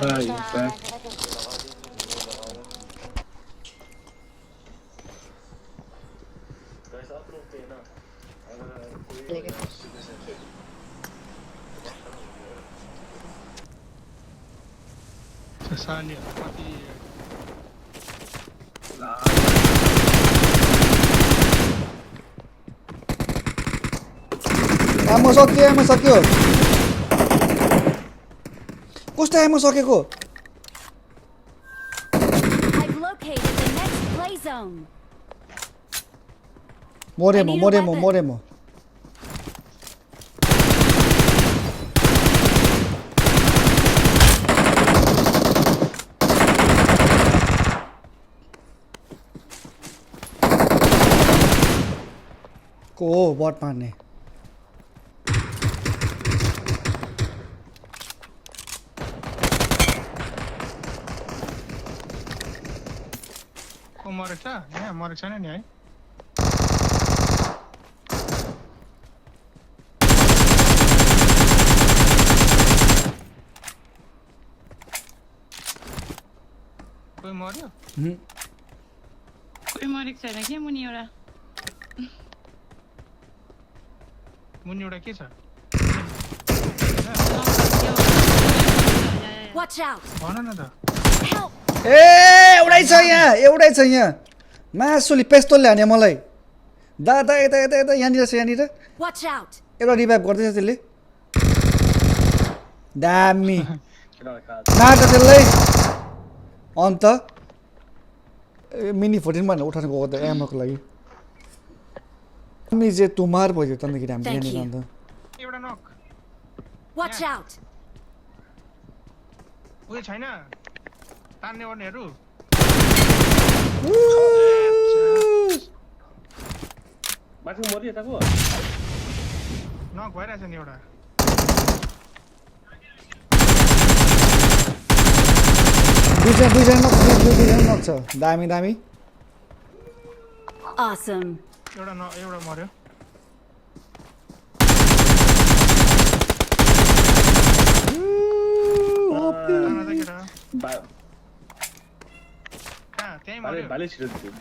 Ai, back. Sasali pati आमो सक्यो कस्तो आमो सकेको I've located the next play zone. मोरेमो को बट मार्ने मरेछ यहाँ मरेको छैन नि है कोही मर्यो कोही मरेको छैन के मुनि एउटा मुनि एउटा के छ Watch out! भन न त Help! एउटै छ यहाँ मासुली पेस्तोल ल्याउने मलाई दादा यता यहाँनिर Watch out! एउटा रिभाइभ गर्दैछ त्यसले दामी मार्छ त्यसलाई अन्त मिनी 14 भनेर उठाउनु गएको त एमोको लागि हामी जे तुमार भयो त हामी यहाँनिर अन्त एउटा नक Watch out! उयो छैन तान्ने ओर्नेहरू माथि मरि यताको नक भइरहेछ नि एउटा दुईजना नक छ दामी Awesome. एउटा मर्यो ताना त केटा कहाँ त्यहीँ मर्यो भाले छिटो दियो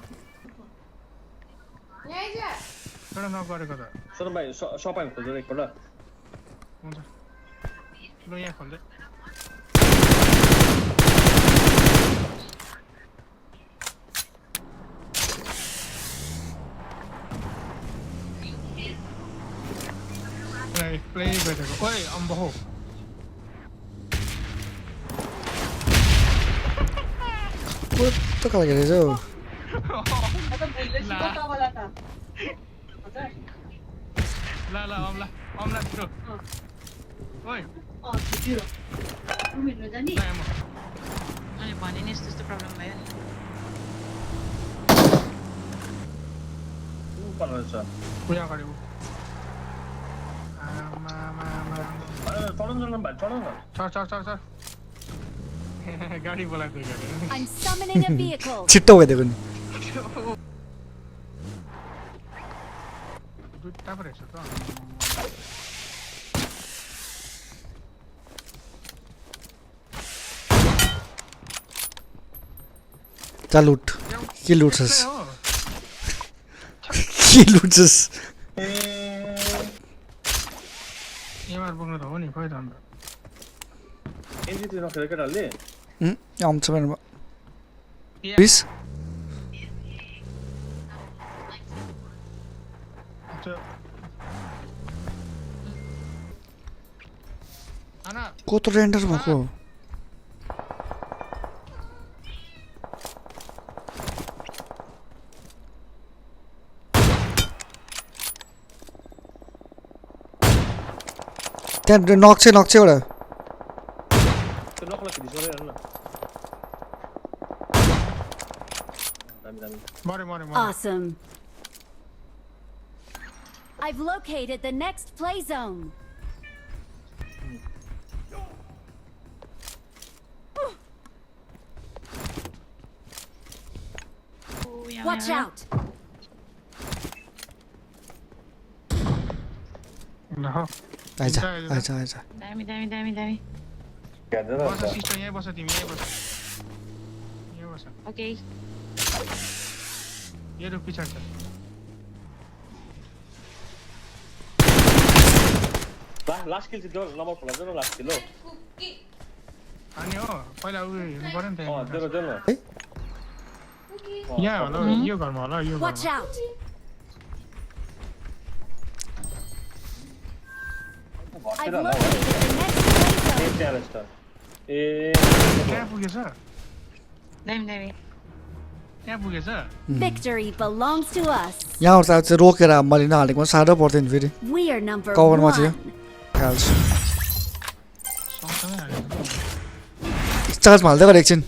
एउटा नक गरेको त सर भाइ सपाइ खोल्छ एकपल्ट हुन्छ ल यहाँ खोल्दै प्ले गरेको ओइ अम्बो हो कस्तो खालको रहेछ हौ ल अम्ला छिटो ओइ अनि भने नि यस्तो प्रब्लम भयो नि पर्छ उयो अगाडि चढाउन भाइ चढाउन चढ गाडी बोलाएको I'm summoning a vehicle. छिट्टो भइदिएको नि दुईटा पो रहेछ त चल उठ के लुट्छस् एमआर बोक्नु त हो नि खोइ त अन्त एनजिटी नखेर केटाहरूले आउँछ मेरोमा प्लिज कत्रो रेन्डर भएको त्यहाँ नक छ एउटा त्यो नकलाई फिनिस गरेर ल दामी मरे Awesome. I've located the next play zone. Watch out! आइज दामी हेर्दैन बस सिस्टर यहीँ बस तिमी यहीँ बस यहीँ बस ओके यो रुख पछाडि छ लास्ट किल चाहिँ नम्बर खोला जाऊ न लास्ट किल हो अनि हो पहिला उयो हेर्नु पर्यो नि त देऊ न यहाँ होला यो घरमा होला यो Watch घरमा out! I've घरतिर होला located the next play zone. त्यहाँ रहेछ ए त्यहाँ पुगेछ दामी दामी त्यहाँ पुगेछ Victory belongs to us. यहाँ चाहिँ रोकेर मैले नहालेको साह्रो पर्दैन फेरि We are number कभरमा थियो 1. हाल्छु सँगसँगै हालेको चार्जमा हाल्दै गर एकछिन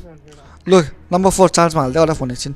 लु नम्बर 4 चार्जमा हाल्दै गर फोन एकछिन